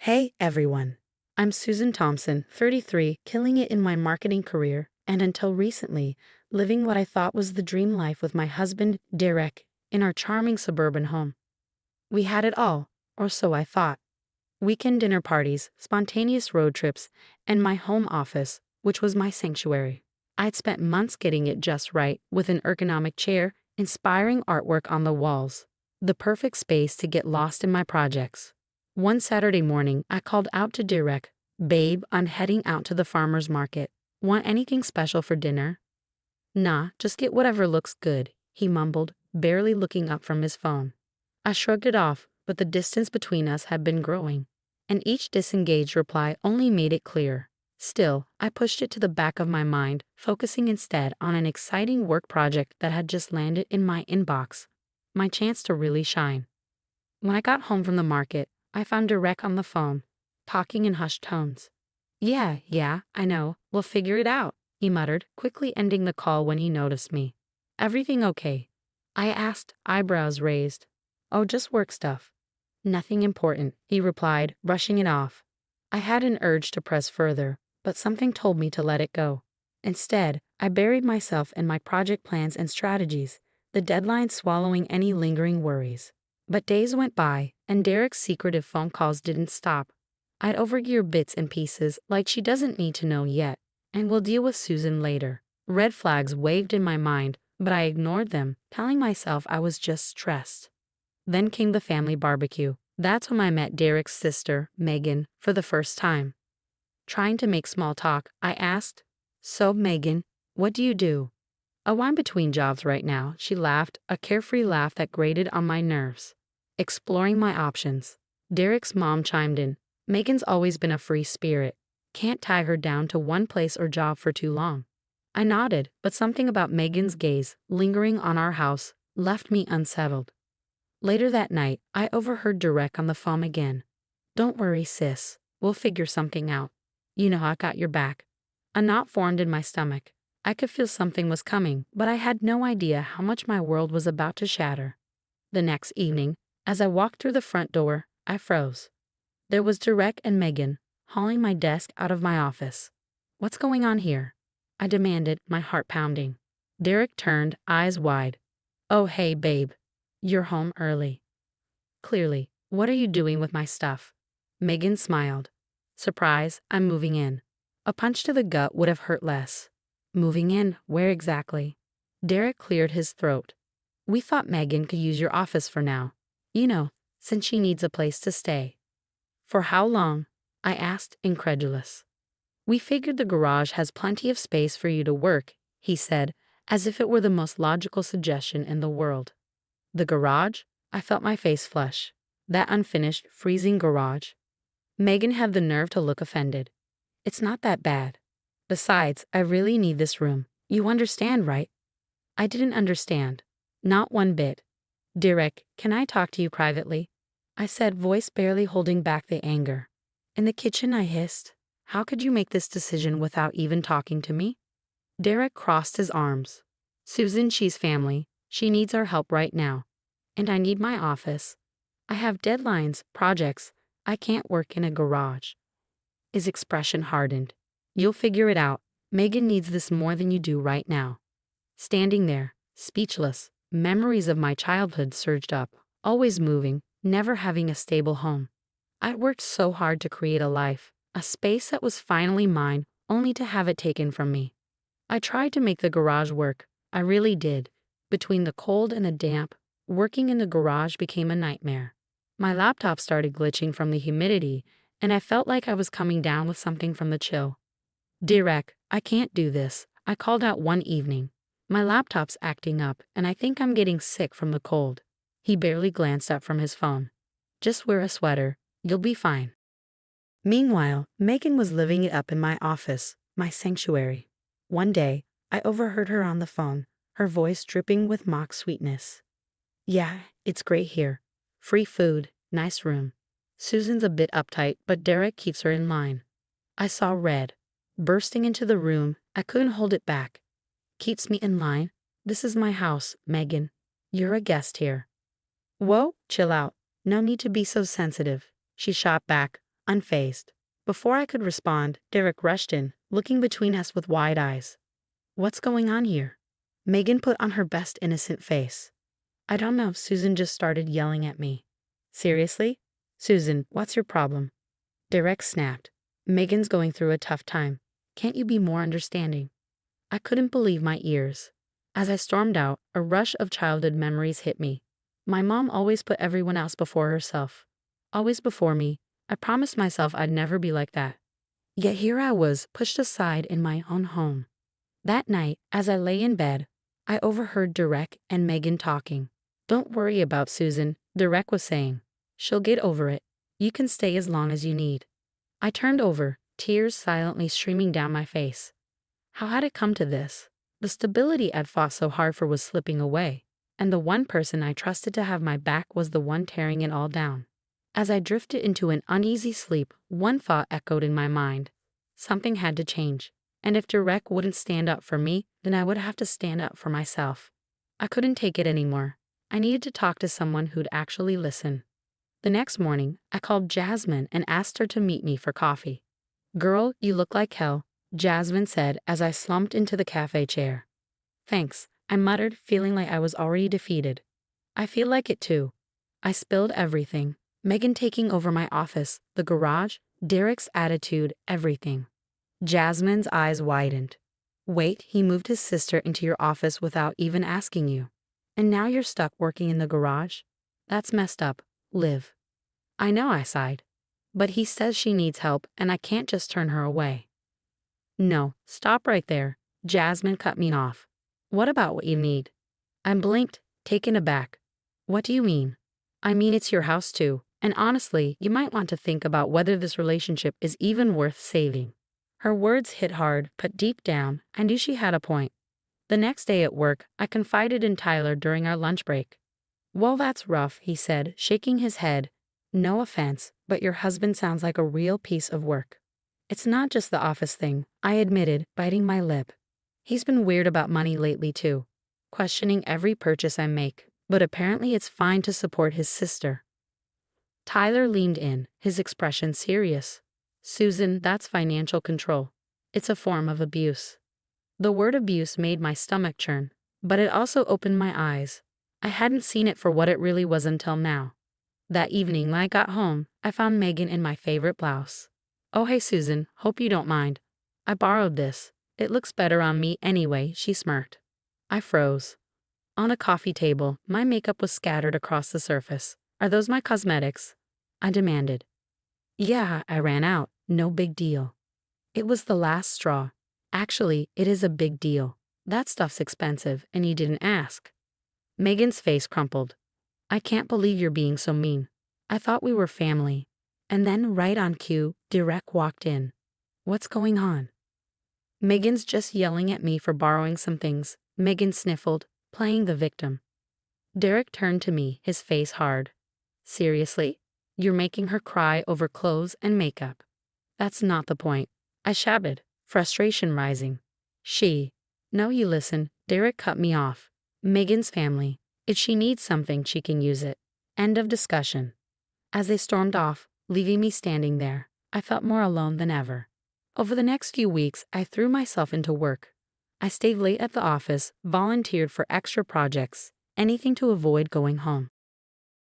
Hey everyone. I'm Susan Thompson, 33, killing it in my marketing career, and until recently, living what I thought was the dream life with my husband, Derek, in our charming suburban home. We had it all, or so I thought. Weekend dinner parties, spontaneous road trips, and my home office, which was my sanctuary. I'd spent months getting it just right, with an ergonomic chair, inspiring artwork on the walls. The perfect space to get lost in my projects. One Saturday morning, I called out to Derek, "Babe, I'm heading out to the farmer's market. Want anything special for dinner?" "Nah, just get whatever looks good," he mumbled, barely looking up from his phone. I shrugged it off, but the distance between us had been growing, and each disengaged reply only made it clear. Still, I pushed it to the back of my mind, focusing instead on an exciting work project that had just landed in my inbox. My chance to really shine. When I got home from the market, I found Derek on the phone, talking in hushed tones. Yeah, I know. We'll figure it out," he muttered, quickly ending the call when he noticed me. "Everything okay?" I asked, eyebrows raised. "Oh, just work stuff." "Nothing important," he replied, brushing it off. I had an urge to press further, but something told me to let it go. Instead, I buried myself in my project plans and strategies, the deadline swallowing any lingering worries. But days went by, and Derek's secretive phone calls didn't stop. I'd overhear bits and pieces like "she doesn't need to know yet," and "we'll deal with Susan later." Red flags waved in my mind, but I ignored them, telling myself I was just stressed. Then came the family barbecue. That's when I met Derek's sister, Megan, for the first time. Trying to make small talk, I asked, "So, Megan, what do you do?" "Oh, I'm between jobs right now," she laughed, a carefree laugh that grated on my nerves. "Exploring my options." Derek's mom chimed in. "Megan's always been a free spirit. Can't tie her down to one place or job for too long." I nodded, but something about Megan's gaze, lingering on our house, left me unsettled. Later that night, I overheard Derek on the phone again. "Don't worry, sis. We'll figure something out. You know I got your back." A knot formed in my stomach. I could feel something was coming, but I had no idea how much my world was about to shatter. The next evening, as I walked through the front door, I froze. There was Derek and Megan, hauling my desk out of my office. "What's going on here?" I demanded, my heart pounding. Derek turned, eyes wide. "Oh, hey, babe. You're home early." "Clearly. What are you doing with my stuff?" Megan smiled. "Surprise, I'm moving in." A punch to the gut would have hurt less. "Moving in? Where exactly?" Derek cleared his throat. "We thought Megan could use your office for now. You know, since she needs a place to stay." "For how long?" I asked, incredulous. "We figured the garage has plenty of space for you to work," he said, as if it were the most logical suggestion in the world. The garage? I felt my face flush. That unfinished, freezing garage. Megan had the nerve to look offended. "It's not that bad. Besides, I really need this room. You understand, right?" I didn't understand. Not one bit. "Derek, can I talk to you privately?" I said, voice barely holding back the anger. "In the kitchen," I hissed. "How could you make this decision without even talking to me?" Derek crossed his arms. "Susan, she's family. She needs our help right now. And I need my office. I have deadlines, projects. I can't work in a garage." His expression hardened. "You'll figure it out. Megan needs this more than you do right now." Standing there, speechless, memories of my childhood surged up, always moving, never having a stable home. I'd worked so hard to create a life, a space that was finally mine, only to have it taken from me. I tried to make the garage work. I really did. Between the cold and the damp, working in the garage became a nightmare. My laptop started glitching from the humidity, and I felt like I was coming down with something from the chill. "Derek, I can't do this," I called out one evening. "My laptop's acting up, and I think I'm getting sick from the cold." He barely glanced up from his phone. "Just wear a sweater. You'll be fine." Meanwhile, Megan was living it up in my office, my sanctuary. One day, I overheard her on the phone, her voice dripping with mock sweetness. "Yeah, it's great here. Free food, nice room. Susan's a bit uptight, but Derek keeps her in line." I saw red. Bursting into the room, I couldn't hold it back. "Keeps me in line? This is my house, Megan. You're a guest here." "Whoa, chill out. No need to be so sensitive," she shot back, unfazed. Before I could respond, Derek rushed in, looking between us with wide eyes. What's going on here? Megan put on her best innocent face. I don't know, Susan just started yelling at me. Seriously? Susan, what's your problem? Derek snapped. Megan's going through a tough time. Can't you be more understanding? I couldn't believe my ears. As I stormed out, a rush of childhood memories hit me. My mom always put everyone else before herself. Always before me. I promised myself I'd never be like that. Yet here I was, pushed aside in my own home. That night, as I lay in bed, I overheard Derek and Megan talking. Don't worry about Susan, Derek was saying. She'll get over it. You can stay as long as you need. I turned over, tears silently streaming down my face. How had it come to this? The stability I'd fought so hard for was slipping away, and the one person I trusted to have my back was the one tearing it all down. As I drifted into an uneasy sleep, one thought echoed in my mind. Something had to change, and if Derek wouldn't stand up for me, then I would have to stand up for myself. I couldn't take it anymore. I needed to talk to someone who'd actually listen. The next morning, I called Jasmine and asked her to meet me for coffee. Girl, you look like hell, Jasmine said as I slumped into the cafe chair. Thanks, I muttered, feeling like I was already defeated. I feel like it too. I spilled everything. Megan taking over my office, the garage, Derek's attitude, everything. Jasmine's eyes widened. Wait, he moved his sister into your office without even asking you. And now you're stuck working in the garage? That's messed up, Liv. I know, I sighed. But he says she needs help and I can't just turn her away. No, stop right there. Jasmine cut me off. What about what you need? I blinked, taken aback. What do you mean? I mean it's your house too, and honestly, you might want to think about whether this relationship is even worth saving. Her words hit hard, but deep down, I knew she had a point. The next day at work, I confided in Tyler during our lunch break. Well, that's rough, he said, shaking his head. No offense, but your husband sounds like a real piece of work. It's not just the office thing, I admitted, biting my lip. He's been weird about money lately too, questioning every purchase I make, but apparently it's fine to support his sister. Tyler leaned in, his expression serious. Susan, that's financial control. It's a form of abuse. The word abuse made my stomach churn, but it also opened my eyes. I hadn't seen it for what it really was until now. That evening when I got home, I found Megan in my favorite blouse. Oh hey Susan, hope you don't mind. I borrowed this. It looks better on me anyway, she smirked. I froze. On a coffee table, my makeup was scattered across the surface. Are those my cosmetics? I demanded. Yeah, I ran out. No big deal. It was the last straw. Actually, it is a big deal. That stuff's expensive, and you didn't ask. Megan's face crumpled. I can't believe you're being so mean. I thought we were family. And then, right on cue, Derek walked in. What's going on? Megan's just yelling at me for borrowing some things, Megan sniffled, playing the victim. Derek turned to me, his face hard. Seriously? You're making her cry over clothes and makeup. That's not the point. I shouted, frustration rising. No, you listen, Derek cut me off. Megan's family. If she needs something, she can use it. End of discussion. As they stormed off, leaving me standing there, I felt more alone than ever. Over the next few weeks, I threw myself into work. I stayed late at the office, volunteered for extra projects, anything to avoid going home.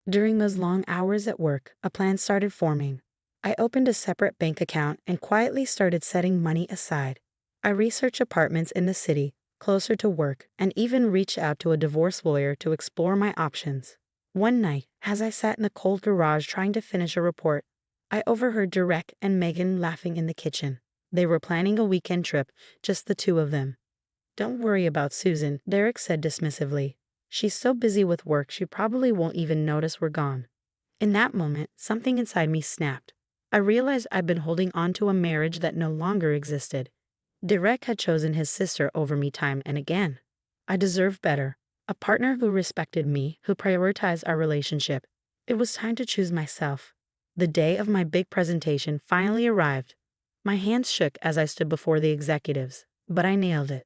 During those long hours at work, a plan started forming. I opened a separate bank account and quietly started setting money aside. I researched apartments in the city, closer to work, and even reached out to a divorce lawyer to explore my options. One night, as I sat in the cold garage trying to finish a report, I overheard Derek and Megan laughing in the kitchen. They were planning a weekend trip, just the two of them. Don't worry about Susan, Derek said dismissively. She's so busy with work she probably won't even notice we're gone. In that moment, something inside me snapped. I realized I'd been holding on to a marriage that no longer existed. Derek had chosen his sister over me time and again. I deserved better. A partner who respected me, who prioritized our relationship. It was time to choose myself. The day of my big presentation finally arrived. My hands shook as I stood before the executives, but I nailed it.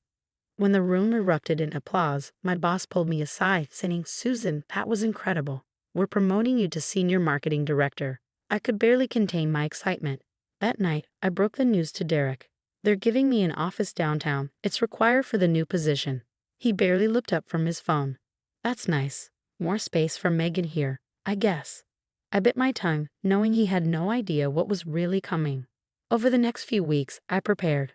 When the room erupted in applause, my boss pulled me aside, saying, Susan, that was incredible. We're promoting you to senior marketing director. I could barely contain my excitement. That night, I broke the news to Derek. They're giving me an office downtown. It's required for the new position. He barely looked up from his phone. That's nice. More space for Megan here, I guess. I bit my tongue, knowing he had no idea what was really coming. Over the next few weeks, I prepared.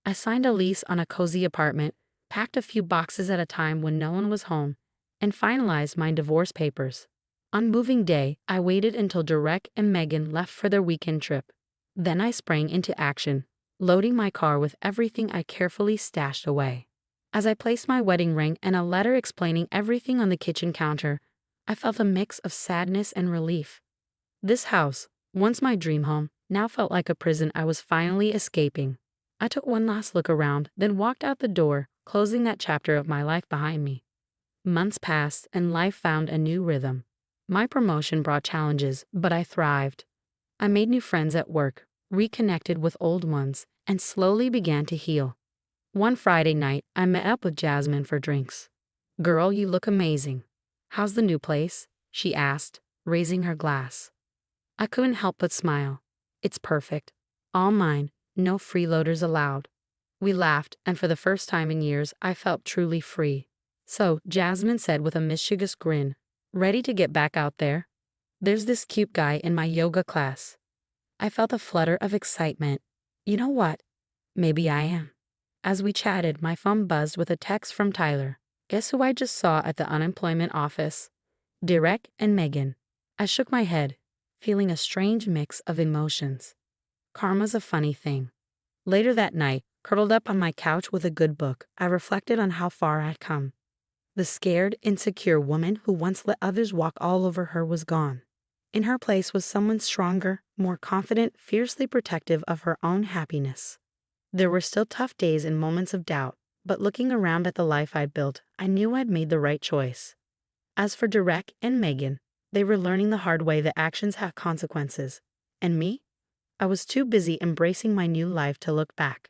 I signed a lease on a cozy apartment, packed a few boxes at a time when no one was home, and finalized my divorce papers. On moving day, I waited until Derek and Megan left for their weekend trip. Then I sprang into action, loading my car with everything I carefully stashed away. As I placed my wedding ring and a letter explaining everything on the kitchen counter, I felt a mix of sadness and relief. This house, once my dream home, now felt like a prison I was finally escaping. I took one last look around, then walked out the door, closing that chapter of my life behind me. Months passed and life found a new rhythm. My promotion brought challenges, but I thrived. I made new friends at work, reconnected with old ones, and slowly began to heal. One Friday night, I met up with Jasmine for drinks. "Girl, you look amazing. How's the new place?" she asked, raising her glass. I couldn't help but smile. "It's perfect. All mine, no freeloaders allowed." We laughed, and for the first time in years, I felt truly free. "So," Jasmine said with a mischievous grin, "ready to get back out there? There's this cute guy in my yoga class." I felt a flutter of excitement. You know what? Maybe I am. As we chatted, my phone buzzed with a text from Tyler. Guess who I just saw at the unemployment office? Derek and Megan. I shook my head, feeling a strange mix of emotions. Karma's a funny thing. Later that night, curled up on my couch with a good book, I reflected on how far I'd come. The scared, insecure woman who once let others walk all over her was gone. In her place was someone stronger, more confident, fiercely protective of her own happiness. There were still tough days and moments of doubt, but looking around at the life I'd built, I knew I'd made the right choice. As for Derek and Megan, they were learning the hard way that actions have consequences. And me? I was too busy embracing my new life to look back.